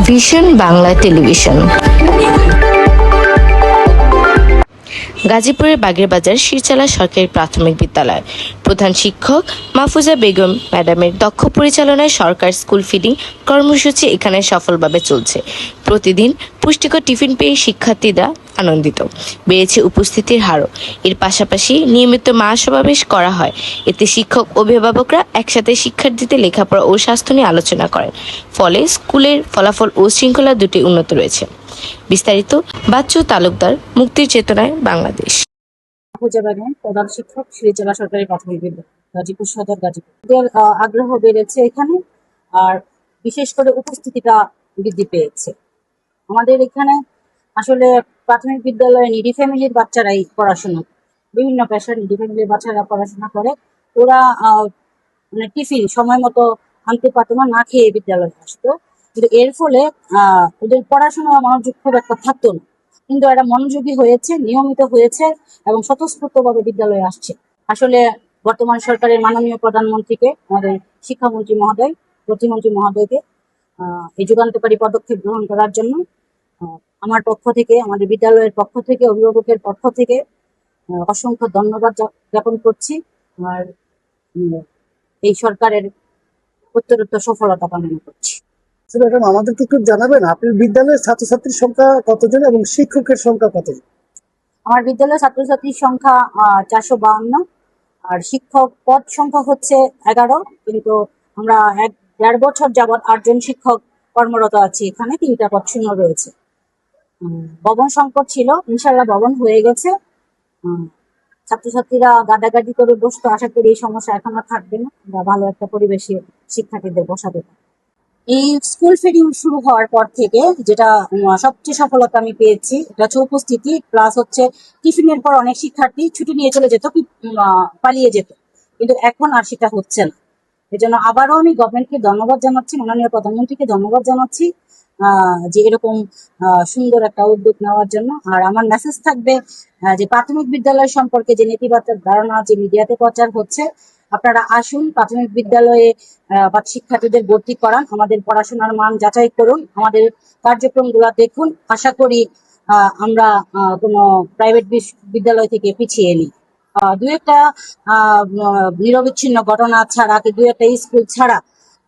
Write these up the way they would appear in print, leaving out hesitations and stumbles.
Vision Bangla television. গাজীপুরের বাগেরবাজার শিরচালা সরকারি প্রাথমিক বিদ্যালয় প্রধান শিক্ষক মাহফুজা বেগম ম্যাডামের দক্ষ পরিচালনায় সরকার স্কুল ফিডিং কর্মসূচি এখানে সফলভাবে চলছে। প্রতিদিন পুষ্টিকর টিফিন পেয়ে শিক্ষার্থীরা আনন্দিত, বেড়েছে উপস্থিতির হারও। এর পাশাপাশি নিয়মিত মা সমাবেশ করা হয়, এতে শিক্ষক অভিভাবকরা একসাথে শিক্ষার্থীদের লেখাপড়া ও স্বাস্থ্য নিয়ে আলোচনা করেন। ফলে স্কুলের ফলাফল ও শৃঙ্খলা দুটি উন্নত রয়েছে। বিস্তারিত বাচ্চু তালুকদার, মুক্তির চেতনায় বাংলাদেশ। মাহফুজা বেগম, প্রধান শিক্ষক, শিরচালা সরকারি প্রাথমিক বিদ্যালয়, গাজীপুর সদর, গাজীপুর। এদের আগ্রহ বেড়েছে এখানে, আর বিশেষ করে উপস্থিতিটা বৃদ্ধি পেয়েছে। আমাদের এখানে আসলে প্রাথমিক বিদ্যালয়ে নিডি ফ্যামিলির বাচ্চারাই পড়াশোনা, বিভিন্ন পেশার নিডি ফ্যামিলির বাচ্চারা পড়াশোনা করে। ওরা মানে টিফিন সময় মতো আনতে পারতো না খেয়ে বিদ্যালয়ে আসতো, কিন্তু এর ফলে ওদের পড়াশোনা মনোযোগ খুব একটা থাকতো না। কিন্তু এরা মনোযোগী হয়েছে, নিয়মিত হয়েছে এবং স্বতঃস্ফূর্তভাবে বিদ্যালয়ে আসছে। আসলে বর্তমান সরকারের মাননীয় প্রধানমন্ত্রীকে, আমাদের শিক্ষামন্ত্রী মহোদয়, প্রতিমন্ত্রী মহোদয়কে এই যুগান্তকারী পদক্ষেপ গ্রহণ করার জন্য আমার পক্ষ থেকে, আমাদের বিদ্যালয়ের পক্ষ থেকে, অভিভাবকের পক্ষ থেকে অসংখ্য ধন্যবাদ জ্ঞাপন করছি। আর এই সরকারের উত্তরোত্তর সফলতা কামনা করছি। ম্যাডাম, আমাদেরকে একটু জানাবেন আপনার বিদ্যালয়ের ছাত্রছাত্রীর সংখ্যা কতজন এবং শিক্ষকের সংখ্যা কতজন? আমার বিদ্যালয়ের ছাত্রছাত্রীর সংখ্যা 452, আর শিক্ষক পদ সংখ্যা হচ্ছে 11। কিন্তু আমরা 1.5 বছর যাবৎ 8 জন শিক্ষক কর্মরত আছি এখানে, 3টা পদ শূন্য রয়েছে। ভবন সংকট ছিল, ইনশাল্লাহ ভবন হয়ে গেছে। ছাত্রছাত্রীরা গাদাগাদি করে বসতো, আশা করি এই সমস্যা এখন আর থাকবে না, আমরা ভালো একটা পরিবেশে শিক্ষার্থীদের বসাতে পারি। এই স্কুল ফিডিং শুরু হওয়ার পর থেকে যেটা সবচেয়ে সফলতা আমি পেয়েছি, এটা হচ্ছে উপস্থিতি প্লাস হচ্ছে টিফিনের পর অনেক শিক্ষার্থী ছুটি নিয়ে চলে যেত, পালিয়ে যেত, কিন্তু এখন আর সেটা হচ্ছে না। এই জন্য আবারও আমি গভর্নমেন্টকে ধন্যবাদ জানাচ্ছি, মাননীয় প্রধানমন্ত্রীকে ধন্যবাদ জানাচ্ছি যে এরকম সুন্দর একটা উদ্যোগ নেওয়ার জন্য। আর আমার মেসেজ থাকবে যে প্রাথমিক বিদ্যালয় সম্পর্কে যে নেতিবাচক ধারণা যে মিডিয়াতে প্রচার হচ্ছে, আপনারা আসুন, প্রাথমিক বিদ্যালয়ে শিক্ষার্থীদের ভর্তি করান, আমাদের পড়াশোনার মান যাচাই করুন, আমাদের কার্যক্রমগুলো দেখুন। আশা করি আমরা কোনো প্রাইভেট বিদ্যালয় থেকে পিছিয়ে নিই। দু একটা নিরবিচ্ছিন্ন ঘটনা ছাড়া, দু একটা স্কুল ছাড়া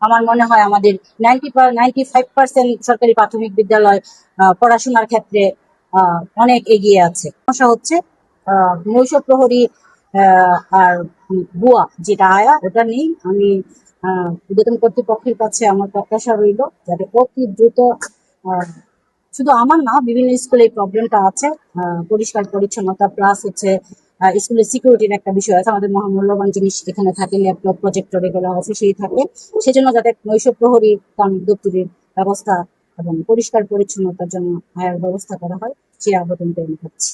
আমার মনে হয় আমাদের 95% সরকারি প্রাথমিক বিদ্যালয় পড়াশোনার ক্ষেত্রে অনেক এগিয়ে আছে। সমস্যা হচ্ছে নৈশ প্রহরী আর বুয়া যেটা আয়া, ওটা নেই। আমি বেতন কর্তৃপক্ষের কাছে আমার প্রত্যাশা রইল যাতে অতি দ্রুত, শুধু আমার না, বিভিন্ন স্কুলে এই প্রবলেমটা আছে, পরিষ্কার পরিচ্ছন্নতা প্লাস হচ্ছে স্কুলের সিকিউরিটির একটা বিষয় আছে। আমাদের মহামূল্যবান জিনিস এখানে থাকে, ল্যাপটপ, প্রজেক্টর, এগুলো অফিসেই থাকে। সেজন্য যাতে নৈশ প্রহরী দপ্তরের ব্যবস্থা এবং পরিষ্কার পরিচ্ছন্নতার জন্য আয়ার ব্যবস্থা করা হয়, সে আবেদন পেয়ে থাকছি।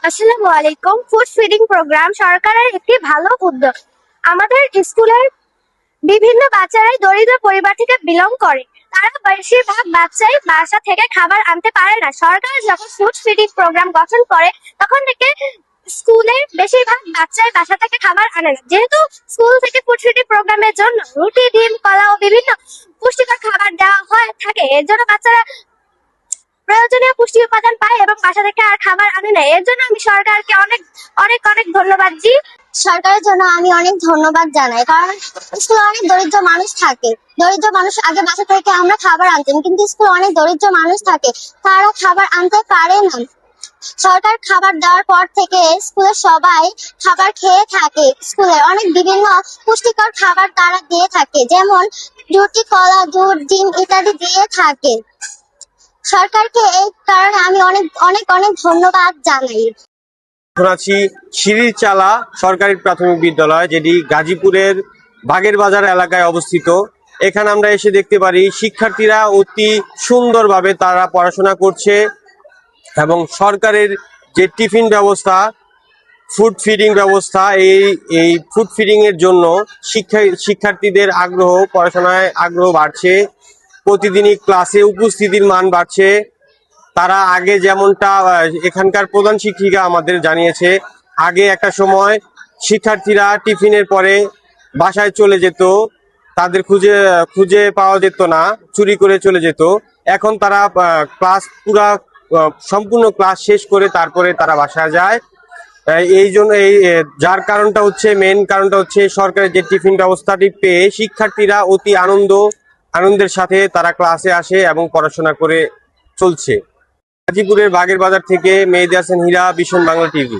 আসসালামু আলাইকুম। ফুড ফিডিং প্রোগ্রাম সরকারের একটি ভালো উদ্যোগ। আমাদের স্কুলের বিভিন্ন বাচ্চারাই দরিদ্র পরিবার থেকে বিলং করে। তারা বেশিরভাগ বাচ্চাই বাসা থেকে খাবার আনতে পারে না। সরকার যখন ফুড ফিডিং প্রোগ্রাম গঠন করে, তখন থেকে স্কুলের বেশিরভাগ বাচ্চাই বাসা থেকে খাবার আনে না। যেহেতু স্কুল থেকে ফুড ফিডিং প্রোগ্রামের জন্য রুটি, ডিম, কলা ও বিভিন্ন পুষ্টিকর খাবার দেওয়া হয় থাকে, এর জন্য বাচ্চারা প্রয়োজনীয় পুষ্টি উপাদান পায় এবং বাসা থেকে আর খাবার আনে না। এর জন্য আমি সরকারকে অনেক অনেক অনেক ধন্যবাদ দিই। সরকারের জন্য আমি অনেক ধন্যবাদ জানাই, কারণ স্কুলে অনেক দরিদ্র মানুষ থাকে। দরিদ্র মানুষ আগে বাসা থেকে আমরা খাবার আনতাম, কিন্তু স্কুলে অনেক দরিদ্র মানুষ থাকে, তারা খাবার আনতে পারে না। সরকার খাবার দেওয়ার পর থেকে স্কুলের সবাই খাবার খেয়ে থাকে। স্কুলে অনেক বিভিন্ন পুষ্টিকর খাবার তারা দিয়ে থাকে, যেমন রুটি, কলা, দুধ, ডিম ইত্যাদি দিয়ে থাকে। সরকারকে এই কারণে আমি অনেক অনেক অনেক ধন্যবাদ জানাই। এখন আছি শিরচালা সরকারি প্রাথমিক বিদ্যালয়, যেটি গাজীপুরের বাগেরবাজার এলাকায় অবস্থিত। এখানে আমরা এসে দেখতে পারি শিক্ষার্থীরা অতি সুন্দরভাবে তারা পড়াশোনা করছে এবং সরকারের যে টিফিন ব্যবস্থা, ফুড ফিডিং ব্যবস্থা, এই ফুড ফিডিং এর জন্য শিক্ষার্থীদের পড়াশোনায় আগ্রহ বাড়ছে। প্রতিদিনই ক্লাসে উপস্থিতির মান বাড়ছে। তারা আগে যেমনটা এখানকার প্রধান শিক্ষিকা আমাদের জানিয়েছে, আগে একটা সময় শিক্ষার্থীরা টিফিনের পরে বাসায় চলে যেত, তাদের খুঁজে খুঁজে পাওয়া যেত না, চুরি করে চলে যেত। এখন তারা সম্পূর্ণ ক্লাস শেষ করে তারপরে তারা বাসায় যায়। এই জন্য যার কারণটা হচ্ছে, মেন কারণটা হচ্ছে সরকারের যে টিফিন ব্যবস্থাটি পেয়ে শিক্ষার্থীরা অতি আনন্দের সাথে তারা ক্লাসে আসে এবং পড়াশোনা করে চলছে। গাজীপুরের বাগের বাজার থেকে মেহেদী হাসান হীরা, ভিশন বাংলা টিভি।